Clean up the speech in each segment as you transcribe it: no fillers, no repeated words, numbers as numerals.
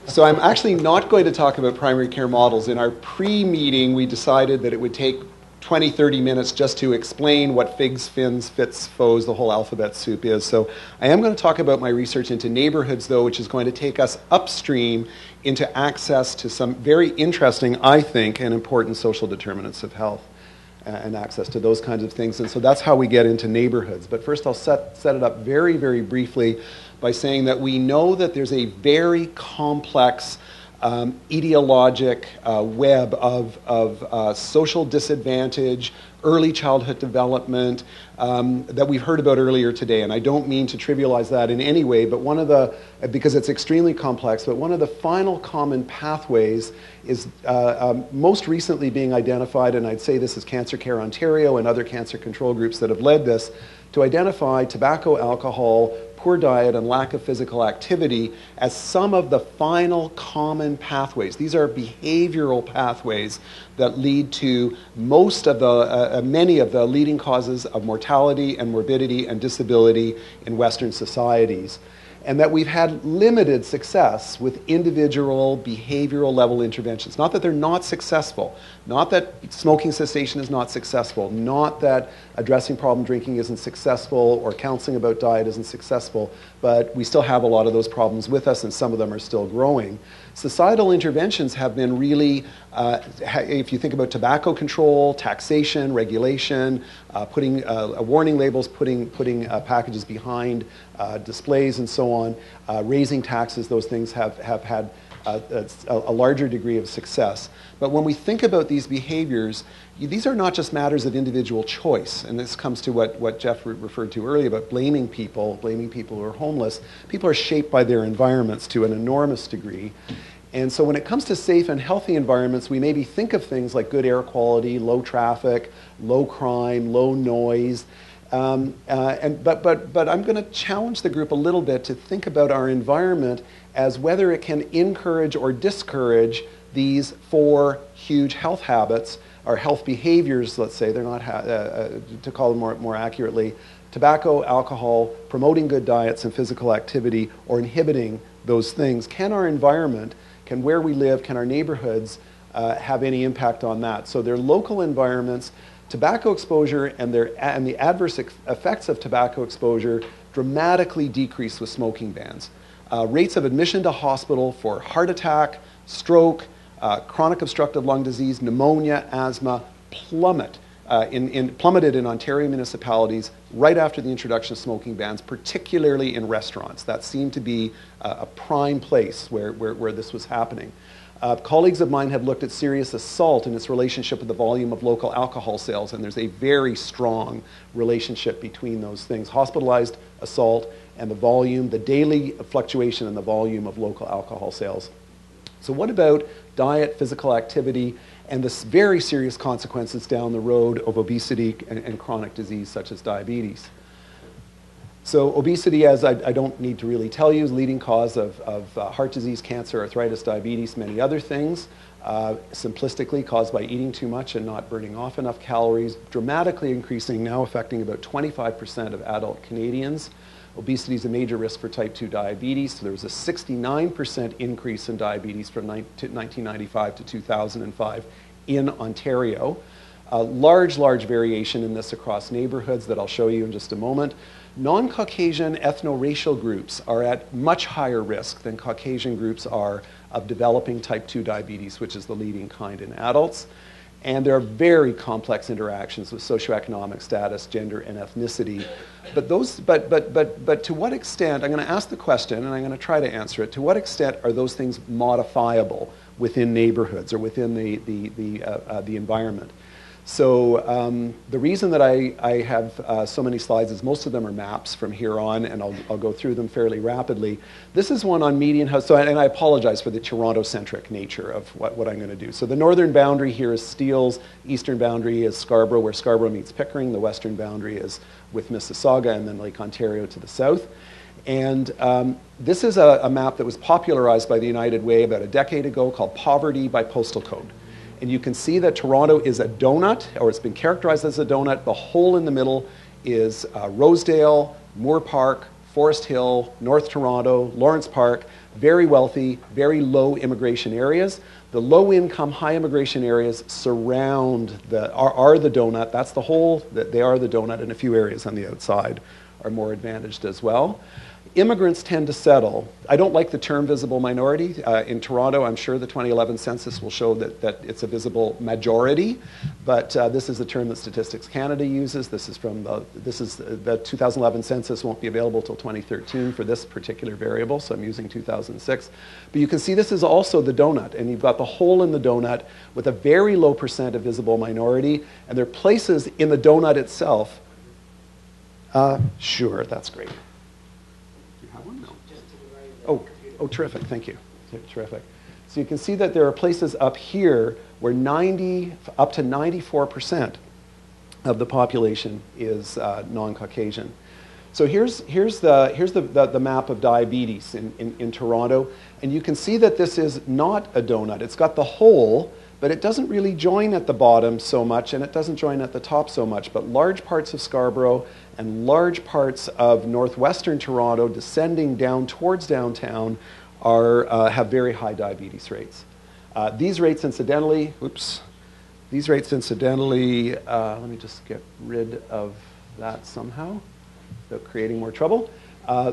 So I'm actually not going to talk about primary care models. In our pre-meeting, we decided that it would take 20, 30 minutes just to explain what figs, fins, fits, foes, the whole alphabet soup is. So I am going to talk about my research into neighborhoods, though, which is going to take us upstream into access to some very interesting, I think, and important social determinants of health and access to those kinds of things. And so that's how we get into neighborhoods. But first I'll set it up very, very briefly by saying that we know that there's a very complex ideologic web of social disadvantage, early childhood development that we've heard about earlier today. And I don't mean to trivialize that in any way, but because it's extremely complex, but one of the final common pathways is most recently being identified, and I'd say this is Cancer Care Ontario and other cancer control groups that have led this, to identify tobacco, alcohol, poor diet, and lack of physical activity as some of the final common pathways. These are behavioral pathways that lead to many of the leading causes of mortality and morbidity and disability in Western societies. And that we've had limited success with individual behavioral level interventions. Not that they're not successful, not that smoking cessation is not successful, not that addressing problem drinking isn't successful or counseling about diet isn't successful, but we still have a lot of those problems with us and some of them are still growing. Societal interventions have been really, if you think about tobacco control, taxation, regulation, putting warning labels, putting packages behind displays and so on, raising taxes, those things have had a larger degree of success. But when we think about these behaviors, these are not just matters of individual choice, and this comes to what Jeff referred to earlier about blaming people who are homeless. People are shaped by their environments to an enormous degree. And so when it comes to safe and healthy environments, we maybe think of things like good air quality, low traffic, low crime, low noise. But I'm going to challenge the group a little bit to think about our environment as whether it can encourage or discourage these four huge health habits, or health behaviors, let's say, they're not, to call them more accurately, tobacco, alcohol, promoting good diets and physical activity, or inhibiting those things. Can our environment, can where we live, can our neighborhoods have any impact on that? So their local environments, tobacco exposure and the adverse effects of tobacco exposure dramatically decrease with smoking bans. Rates of admission to hospital for heart attack, stroke, chronic obstructive lung disease, pneumonia, asthma plummeted in Ontario municipalities right after the introduction of smoking bans, particularly in restaurants. That seemed to be a prime place where this was happening. Colleagues of mine have looked at serious assault and its relationship with the volume of local alcohol sales, and there's a very strong relationship between those things. Hospitalized assault and the volume, the daily fluctuation in the volume of local alcohol sales. So what about diet, physical activity, and the very serious consequences down the road of obesity and chronic disease such as diabetes? So obesity, as I don't need to really tell you, is the leading cause of heart disease, cancer, arthritis, diabetes, many other things. Simplistically caused by eating too much and not burning off enough calories, dramatically increasing, now affecting about 25% of adult Canadians. Obesity is a major risk for type 2 diabetes. So there was a 69% increase in diabetes from 1995 to 2005 in Ontario. Large variation in this across neighborhoods that I'll show you in just a moment. Non-Caucasian ethno-racial groups are at much higher risk than Caucasian groups are of developing type 2 diabetes, which is the leading kind in adults. And there are very complex interactions with socioeconomic status, gender, and ethnicity. But to what extent, I'm going to ask the question and I'm going to try to answer it, to what extent are those things modifiable within neighborhoods or within the environment? So the reason that I have so many slides is most of them are maps from here on, and I'll go through them fairly rapidly. This is one on median house, and I apologize for the Toronto-centric nature of what I'm going to do. So the northern boundary here is Steeles, eastern boundary is Scarborough, where Scarborough meets Pickering, the western boundary is with Mississauga, and then Lake Ontario to the south. And this is a map that was popularized by the United Way about a decade ago called Poverty by Postal Code. And you can see that Toronto is a donut, or it's been characterized as a donut. The hole in the middle is Rosedale, Moore Park, Forest Hill, North Toronto, Lawrence Park, very wealthy, very low immigration areas. The low-income, high immigration areas surround are the donut. That's the whole, they are the donut, and a few areas on the outside are more advantaged as well. Immigrants tend to settle. I don't like the term visible minority. In Toronto, I'm sure the 2011 census will show that it's a visible majority, but this is the term that Statistics Canada uses. This is the 2011 census won't be available till 2013 for this particular variable, so I'm using 2006. But you can see this is also the donut, and you've got the hole in the donut with a very low percent of visible minority, and there are places in the donut itself. Sure, that's great. Oh, terrific, thank you. Terrific. So you can see that there are places up here where up to 94% of the population is non-Caucasian. So here's the map of diabetes in Toronto, and you can see that this is not a donut. It's got the hole, but it doesn't really join at the bottom so much, and it doesn't join at the top so much, but large parts of Scarborough and large parts of northwestern Toronto descending down towards downtown have very high diabetes rates. These rates incidentally, let me just get rid of that somehow without creating more trouble.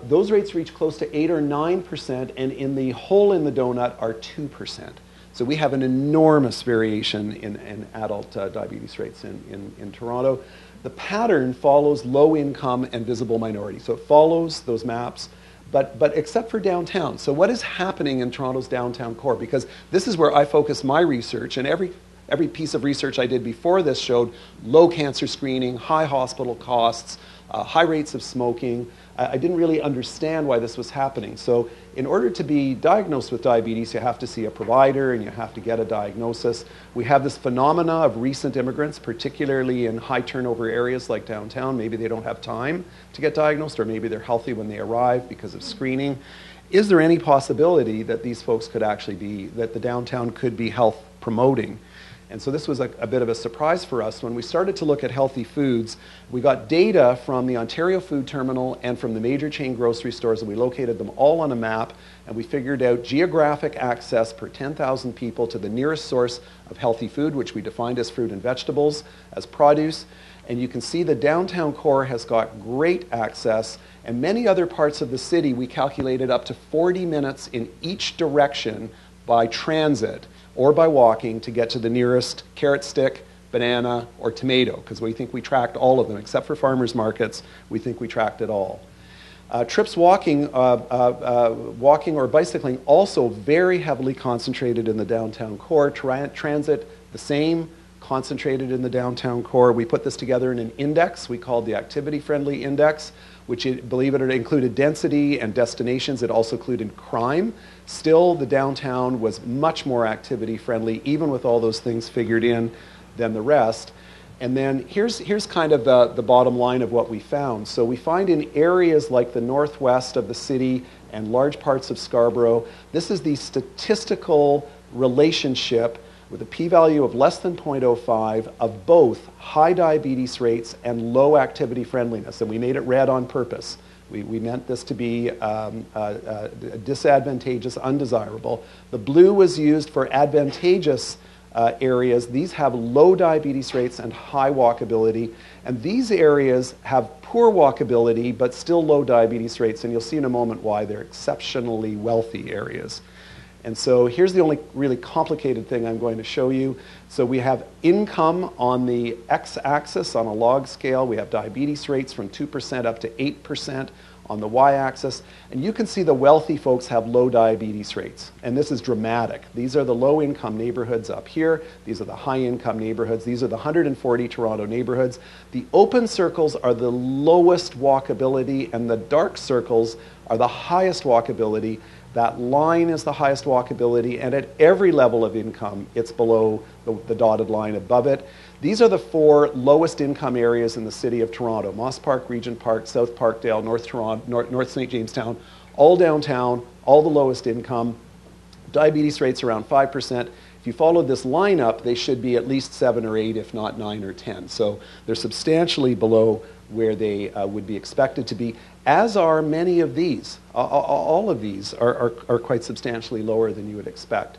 Those rates reach close to 8 or 9%, and in the hole in the donut are 2%. So we have an enormous variation in adult diabetes rates in Toronto. The pattern follows low income and visible minority. So it follows those maps, but except for downtown. So what is happening in Toronto's downtown core? Because this is where I focus my research, and every piece of research I did before this showed low cancer screening, high hospital costs, high rates of smoking. I didn't really understand why this was happening. So in order to be diagnosed with diabetes, you have to see a provider and you have to get a diagnosis. We have this phenomena of recent immigrants, particularly in high turnover areas like downtown. Maybe they don't have time to get diagnosed, or maybe they're healthy when they arrive because of screening. Is there any possibility that these folks could actually be, that the downtown could be health promoting? And so this was a bit of a surprise for us. When we started to look at healthy foods, we got data from the Ontario Food Terminal and from the major chain grocery stores, and we located them all on a map, and we figured out geographic access per 10,000 people to the nearest source of healthy food, which we defined as fruit and vegetables, as produce. And you can see the downtown core has got great access, and many other parts of the city we calculated up to 40 minutes in each direction by transit or by walking to get to the nearest carrot stick, banana, or tomato, because we think we tracked all of them. Except for farmers markets, we think we tracked it all. Trips walking or bicycling also very heavily concentrated in the downtown core. Transit, the same, concentrated in the downtown core. We put this together in an index we called the Activity Friendly Index, which, believe it or not, included density and destinations. It also included crime. Still, the downtown was much more activity friendly, even with all those things figured in, than the rest. And then here's kind of the bottom line of what we found. So we find in areas like the northwest of the city and large parts of Scarborough, this is the statistical relationship with a p-value of less than 0.05 of both high diabetes rates and low activity friendliness. And we made it red on purpose. We meant this to be disadvantageous, undesirable. The blue was used for advantageous areas. These have low diabetes rates and high walkability. And these areas have poor walkability, but still low diabetes rates. And you'll see in a moment why they're exceptionally wealthy areas. And so here's the only really complicated thing I'm going to show you. So we have income on the x-axis on a log scale. We have diabetes rates from 2% up to 8% on the y-axis. And you can see the wealthy folks have low diabetes rates. And this is dramatic. These are the low-income neighborhoods up here. These are the high-income neighborhoods. These are the 140 Toronto neighborhoods. The open circles are the lowest walkability, and the dark circles are the highest walkability. That line is the highest walkability, and at every level of income, it's below the dotted line above it. These are the 4 lowest income areas in the city of Toronto: Moss Park, Regent Park, South Parkdale, North Toronto, North St. Jamestown, all downtown, all the lowest income. Diabetes rates around 5%. If you followed this line up, they should be at least 7 or 8, if not 9 or 10. So they're substantially below where they would be expected to be, as are many of these. All of these are quite substantially lower than you would expect.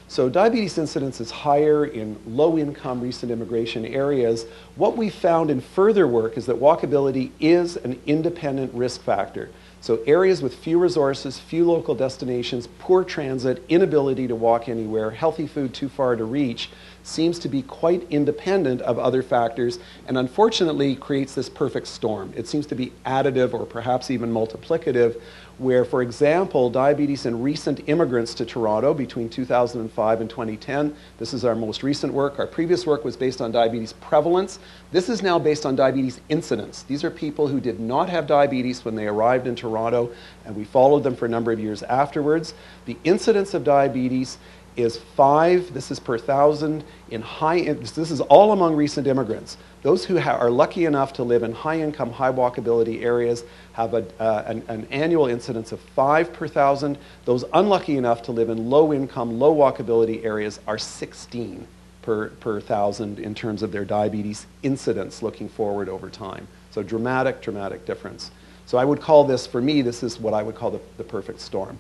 So diabetes incidence is higher in low-income recent immigration areas. What we found in further work is that walkability is an independent risk factor. So areas with few resources, few local destinations, poor transit, inability to walk anywhere, healthy food too far to reach, seems to be quite independent of other factors, and unfortunately creates this perfect storm. It seems to be additive or perhaps even multiplicative, where, for example, diabetes in recent immigrants to Toronto between 2005 and 2010, this is our most recent work. Our previous work was based on diabetes prevalence. This is now based on diabetes incidence. These are people who did not have diabetes when they arrived in Toronto, and we followed them for a number of years afterwards. The incidence of diabetes is 5, this is per 1,000, this is all among recent immigrants. Those who are lucky enough to live in high-income, high-walkability areas have an annual incidence of 5 per 1,000. Those unlucky enough to live in low-income, low-walkability areas are 16 per 1,000 in terms of their diabetes incidence looking forward over time. So dramatic, dramatic difference. So I would call this, for me, this is what I would call the perfect storm.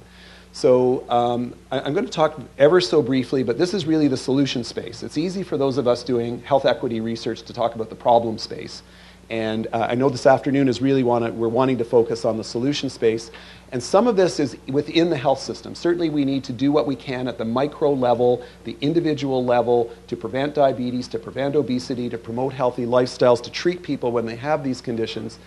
So I'm going to talk ever so briefly, but this is really the solution space. It's easy for those of us doing health equity research to talk about the problem space. And I know this afternoon is really we're wanting to focus on the solution space. And some of this is within the health system. Certainly we need to do what we can at the micro level, the individual level, to prevent diabetes, to prevent obesity, to promote healthy lifestyles, to treat people when they have these conditions.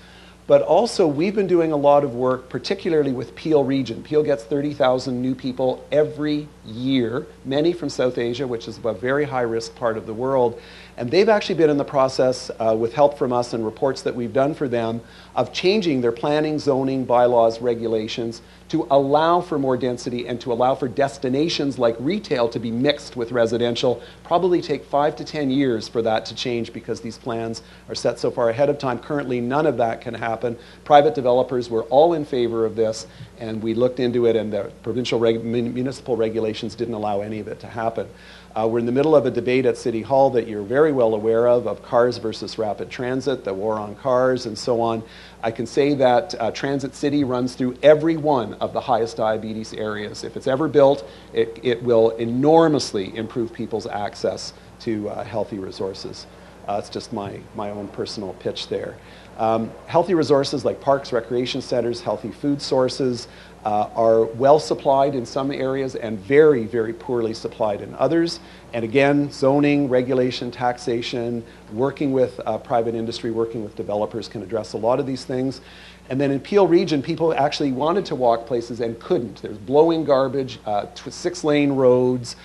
But also, we've been doing a lot of work, particularly with Peel region. Peel gets 30,000 new people every year, many from South Asia, which is a very high-risk part of the world. And they've actually been in the process, with help from us and reports that we've done for them, of changing their planning, zoning, bylaws, regulations to allow for more density and to allow for destinations like retail to be mixed with residential. Probably take 5 to 10 years for that to change because these plans are set so far ahead of time. Currently, none of that can happen. Private developers were all in favor of this, and we looked into it, and the provincial municipal regulations didn't allow any of it to happen. We're in the middle of a debate at City Hall that you're very well aware of cars versus rapid transit, the war on cars, and so on. I can say that Transit City runs through every one of the highest diabetes areas. If it's ever built, it will enormously improve people's access to healthy resources. It's just my own personal pitch there. Healthy resources like parks, recreation centers, healthy food sources are well supplied in some areas and very, very poorly supplied in others. And again, zoning, regulation, taxation, working with private industry, working with developers can address a lot of these things. And then in Peel region, people actually wanted to walk places and couldn't. There's blowing garbage, 6-lane roads,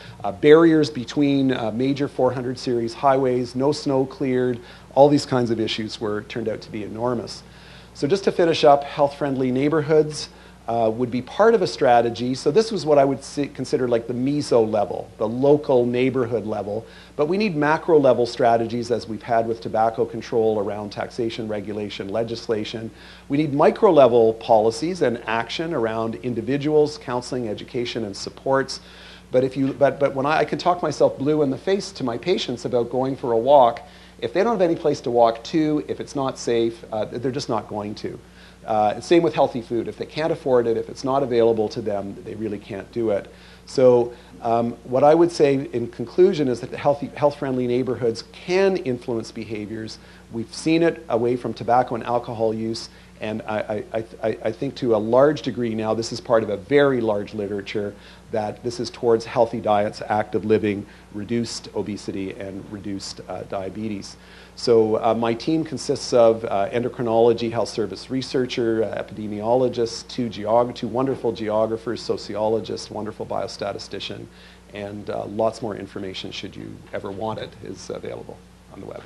barriers between major 400 series highways, no snow cleared. All these kinds of issues turned out to be enormous. So just to finish up, health-friendly neighborhoods would be part of a strategy. So this was what I would consider like the meso level, the local neighborhood level. But we need macro level strategies, as we've had with tobacco control around taxation, regulation, legislation. We need micro level policies and action around individuals, counseling, education, and supports. But when I can talk myself blue in the face to my patients about going for a walk, if they don't have any place to walk to, if it's not safe, they're just not going to. Same with healthy food. If they can't afford it, if it's not available to them, they really can't do it. So what I would say in conclusion is that the health-friendly neighborhoods can influence behaviors. We've seen it away from tobacco and alcohol use, and I think to a large degree now, this is part of a very large literature that this is towards healthy diets, active living, reduced obesity, and reduced diabetes. So my team consists of endocrinology, health service researcher, epidemiologist, two wonderful geographers, sociologists, wonderful biostatistician, and lots more information, should you ever want it, is available on the web.